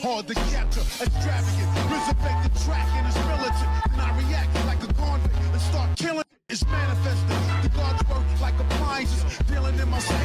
hard to capture, extravagant, resurrect the track and it's militant. And I react like a convict and start killing. It's manifesting. The gods work like appliances, dealing in my psyche.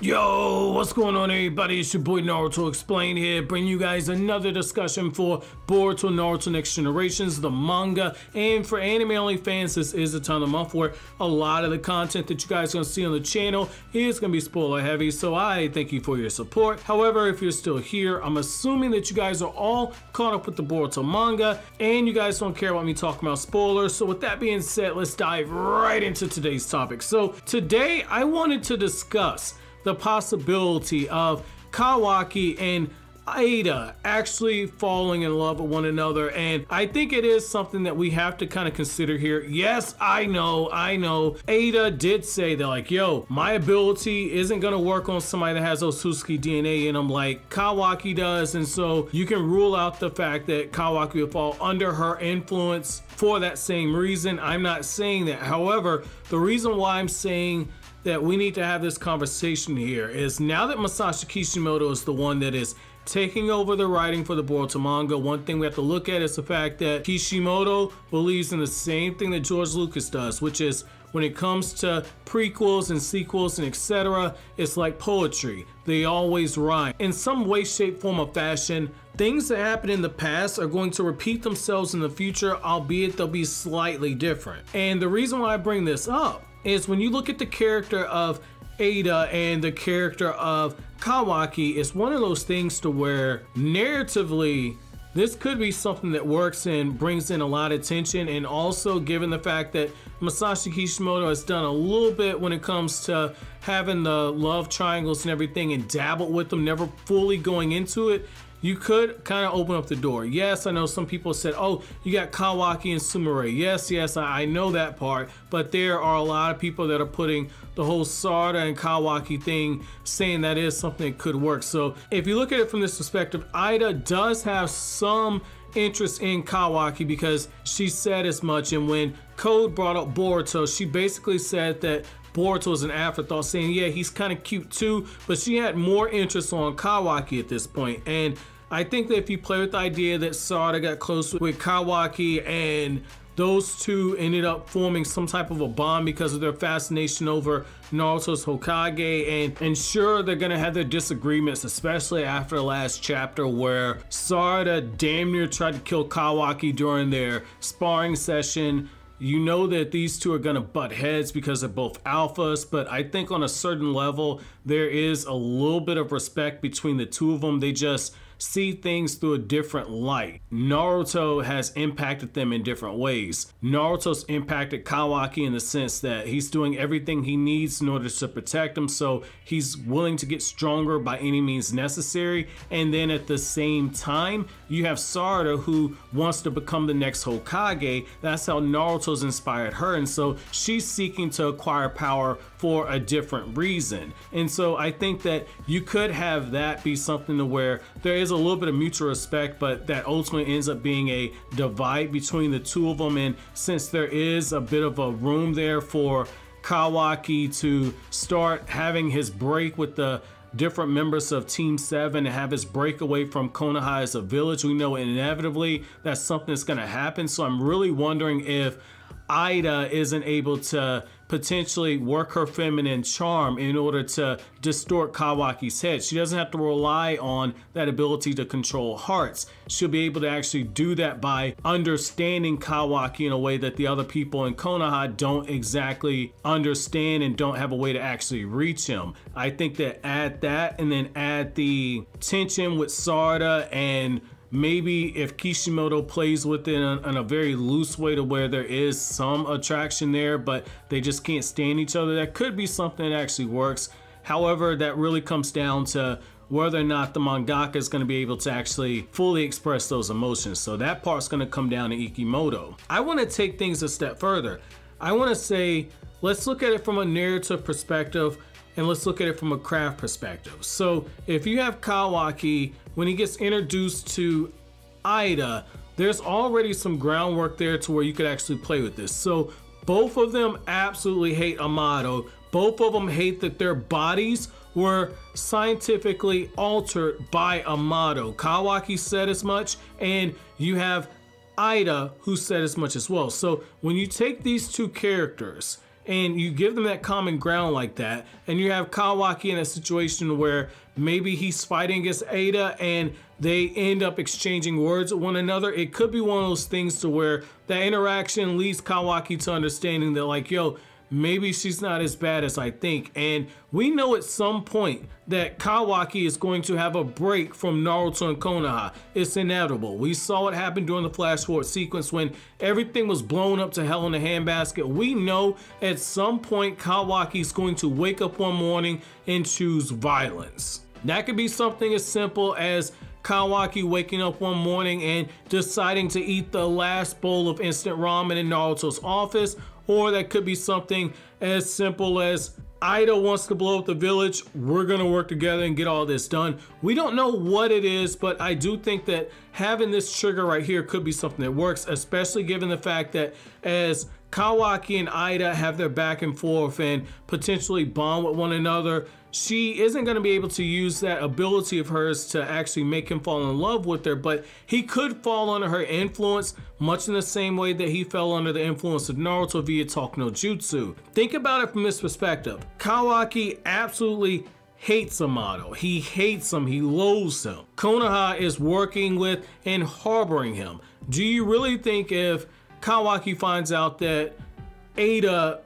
Yo, what's going on everybody? It's your boy Naruto Explain here, bringing you guys another discussion for Boruto Naruto Next Generations, the manga. And for anime only fans, this is a time of the month where a lot of the content that you guys are going to see on the channel is going to be spoiler heavy, so I thank you for your support. However, if you're still here, I'm assuming that you guys are all caught up with the Boruto manga and you guys don't care about me talking about spoilers. So with that being said, let's dive right into today's topic. So today I wanted to discuss the possibility of Kawaki and Eida actually falling in love with one another, and I think it is something that we have to kind of consider here. Yes, I know Eida did say that, like, yo, my ability isn't gonna work on somebody that has Otsutsuki DNA in them like Kawaki does, and so you can rule out the fact that Kawaki will fall under her influence for that same reason. I'm not saying that. However, the reason why I'm saying that we need to have this conversation here is now that Masashi Kishimoto is the one that is taking over the writing for the Boruto manga, one thing we have to look at is the fact that Kishimoto believes in the same thing that George Lucas does, which is when it comes to prequels and sequels and etc., it's like poetry. They always rhyme. In some way, shape, form, or fashion, things that happened in the past are going to repeat themselves in the future, albeit they'll be slightly different. And the reason why I bring this up is when you look at the character of Eida and the character of Kawaki, it's one of those things to where narratively this could be something that works and brings in a lot of tension, and also given the fact that Masashi Kishimoto has done a little bit when it comes to having the love triangles and everything and dabbled with them, never fully going into it, you could kind of open up the door. Yes, I know some people said, oh, you got Kawaki and Sumire. Yes, I know that part, but there are a lot of people that are putting the whole Sarada and Kawaki thing, saying that is something that could work. So if you look at it from this perspective, Eida does have some interest in Kawaki because she said as much, and when Code brought up Boruto, she basically said that Boruto is an afterthought, saying, yeah, he's kind of cute too, but she had more interest on Kawaki at this point. And I think that if you play with the idea that Sarada got close with Kawaki and those two ended up forming some type of a bond because of their fascination over Naruto's Hokage, and sure, they're gonna have their disagreements, especially after the last chapter where Sarada damn near tried to kill Kawaki during their sparring session. You know that these two are gonna butt heads because they're both alphas, but I think on a certain level, there is a little bit of respect between the two of them. They just see things through a different light. Naruto has impacted them in different ways. Naruto's impacted Kawaki in the sense that he's doing everything he needs in order to protect him, so he's willing to get stronger by any means necessary. And then at the same time, you have Sarada, who wants to become the next Hokage. That's how Naruto's inspired her, and so she's seeking to acquire power for a different reason. And so I think that you could have that be something to where there is a little bit of mutual respect, but that ultimately ends up being a divide between the two of them. And since there is a bit of a room there for Kawaki to start having his break with the different members of Team 7 and have his break away from Konoha as a village, we know inevitably that's something that's going to happen. So I'm really wondering if Eida isn't able to potentially work her feminine charm in order to distort Kawaki's head. She doesn't have to rely on that ability to control hearts. She'll be able to actually do that by understanding Kawaki in a way that the other people in Konoha don't exactly understand and don't have a way to actually reach him. I think that add that and then add the tension with Sarada, and maybe if Kishimoto plays with it in a very loose way to where there is some attraction there, but they just can't stand each other, that could be something that actually works. However, that really comes down to whether or not the mangaka is going to be able to actually fully express those emotions. So that part's going to come down to Ikimoto. I want to take things a step further. I want to say, let's look at it from a narrative perspective, and let's look at it from a craft perspective. So if you have Kawaki, when he gets introduced to Eida, there's already some groundwork there to where you could actually play with this. So both of them absolutely hate Amado. Both of them hate that their bodies were scientifically altered by Amato. Kawaki said as much, and you have Eida who said as much as well. So when you take these two characters and you give them that common ground like that, and you have Kawaki in a situation where maybe he's fighting against Eida and they end up exchanging words with one another, it could be one of those things to where that interaction leads Kawaki to understanding that, like, yo, maybe she's not as bad as I think. And we know at some point that Kawaki is going to have a break from Naruto and Konoha. It's inevitable. We saw what happened during the flash forward sequence when everything was blown up to hell in a handbasket. We know at some point Kawaki's going to wake up one morning and choose violence. That could be something as simple as Kawaki waking up one morning and deciding to eat the last bowl of instant ramen in Naruto's office, or that could be something as simple as Eida wants to blow up the village, we're gonna work together and get all this done. We don't know what it is, but I do think that having this trigger right here could be something that works, especially given the fact that as Kawaki and Eida have their back and forth and potentially bond with one another, she isn't going to be able to use that ability of hers to actually make him fall in love with her, but he could fall under her influence, much in the same way that he fell under the influence of Naruto via Talk no Jutsu. Think about it from this perspective. Kawaki absolutely hates Amato. He hates him. He loathes him. Konoha is working with and harboring him. Do you really think if Kawaki finds out that Eida,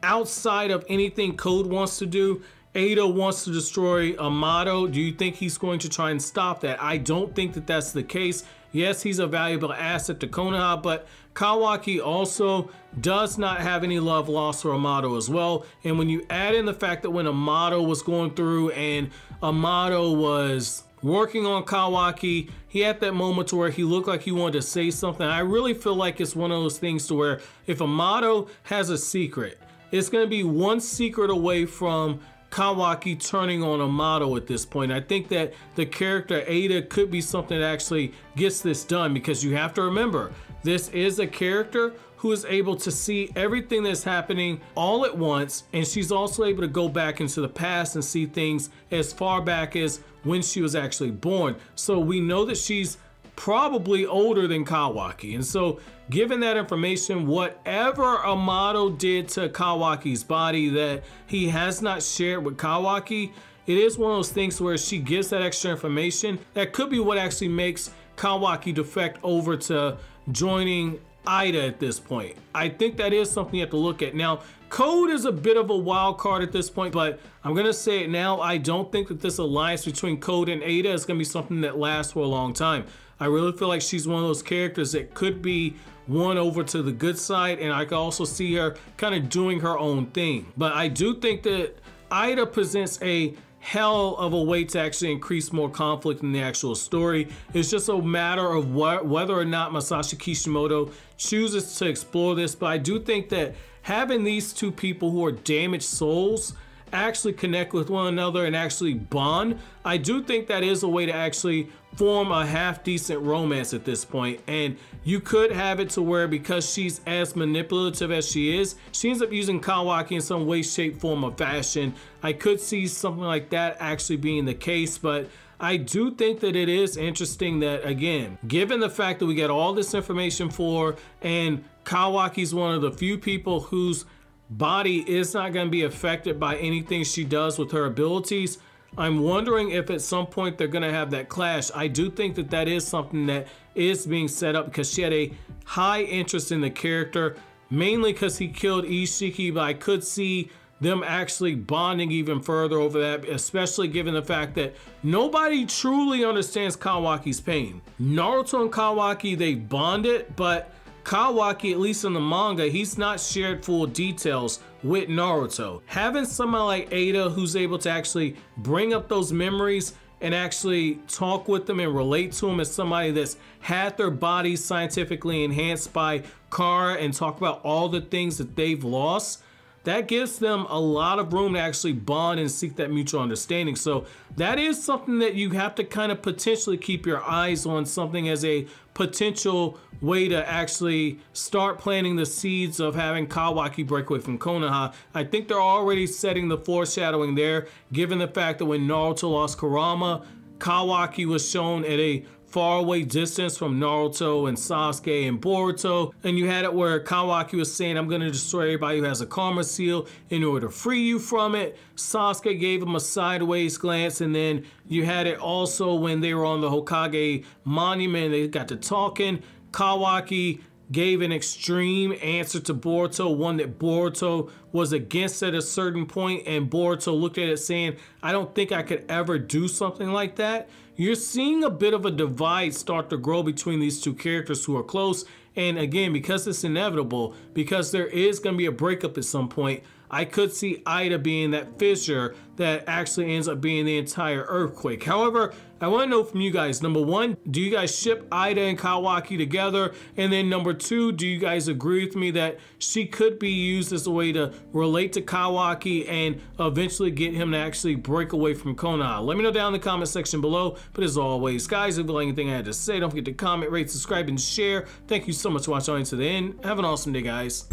outside of anything Code wants to do, Eida wants to destroy Amato, do you think he's going to try and stop that? I don't think that that's the case. Yes, he's a valuable asset to Konoha, but Kawaki also does not have any love lost for Amato as well. And when you add in the fact that when Amato was going through and Amato was working on Kawaki, he had that moment to where he looked like he wanted to say something. I really feel like it's one of those things to where if Amato has a secret, it's going to be one secret away from Kawaki turning on Amato at this point. I think that the character Eida could be something that actually gets this done, because you have to remember, this is a character who is able to see everything that's happening all at once, and she's also able to go back into the past and see things as far back as when she was actually born. So we know that she's probably older than Kawaki, and so given that information, whatever Amato did to Kawaki's body that he has not shared with Kawaki, it is one of those things where she gives that extra information. That could be what actually makes Kawaki defect over to joining Eida at this point. I think that is something you have to look at. Now, Code is a bit of a wild card at this point, but I'm gonna say it now, I don't think that this alliance between Code and Eida is gonna be something that lasts for a long time. I really feel like she's one of those characters that could be won over to the good side, and I can also see her kind of doing her own thing. But I do think that Eida presents a hell of a way to actually increase more conflict in the actual story. It's just a matter of whether or not Masashi Kishimoto chooses to explore this. But I do think that having these two people who are damaged souls actually connect with one another and actually bond, I do think that is a way to actually form a half decent romance at this point. And you could have it to where, because she's as manipulative as she is, she ends up using Kawaki in some way, shape, form, or fashion. I could see something like that actually being the case, but I do think that it is interesting that, again, given the fact that we get all this information for, and Kawaki's one of the few people whose body is not going to be affected by anything she does with her abilities, I'm wondering if at some point they're going to have that clash. I do think that that is something that is being set up, because she had a high interest in the character, mainly because he killed Ishiki, but I could see them actually bonding even further over that, especially given the fact that nobody truly understands Kawaki's pain. Naruto and Kawaki, they bonded, but Kawaki, at least in the manga, he's not shared full details with Naruto. Having someone like Eida who's able to actually bring up those memories and actually talk with them and relate to them as somebody that's had their bodies scientifically enhanced by Kara and talk about all the things that they've lost, that gives them a lot of room to actually bond and seek that mutual understanding. So that is something that you have to kind of potentially keep your eyes on, something as a potential way to actually start planting the seeds of having Kawaki break away from Konoha. I think they're already setting the foreshadowing there, given the fact that when Naruto lost Kurama, Kawaki was shown at a faraway distance from Naruto and Sasuke and Boruto, and you had it where Kawaki was saying, I'm going to destroy everybody who has a karma seal in order to free you from it. Sasuke gave him a sideways glance, and then you had it also when they were on the Hokage monument, they got to talking. Kawaki gave an extreme answer to Boruto, one that Boruto was against at a certain point, and Boruto looked at it saying, I don't think I could ever do something like that. You're seeing a bit of a divide start to grow between these two characters who are close, and again, because it's inevitable, because there is going to be a breakup at some point, I could see Eida being that fissure that actually ends up being the entire earthquake. However, I want to know from you guys, number one, do you guys ship Eida and Kawaki together? And then number two, do you guys agree with me that she could be used as a way to relate to Kawaki and eventually get him to actually break away from Konoha? Let me know down in the comment section below. But as always, guys, if you like anything I had to say, don't forget to comment, rate, subscribe, and share. Thank you so much for watching to the end. Have an awesome day, guys.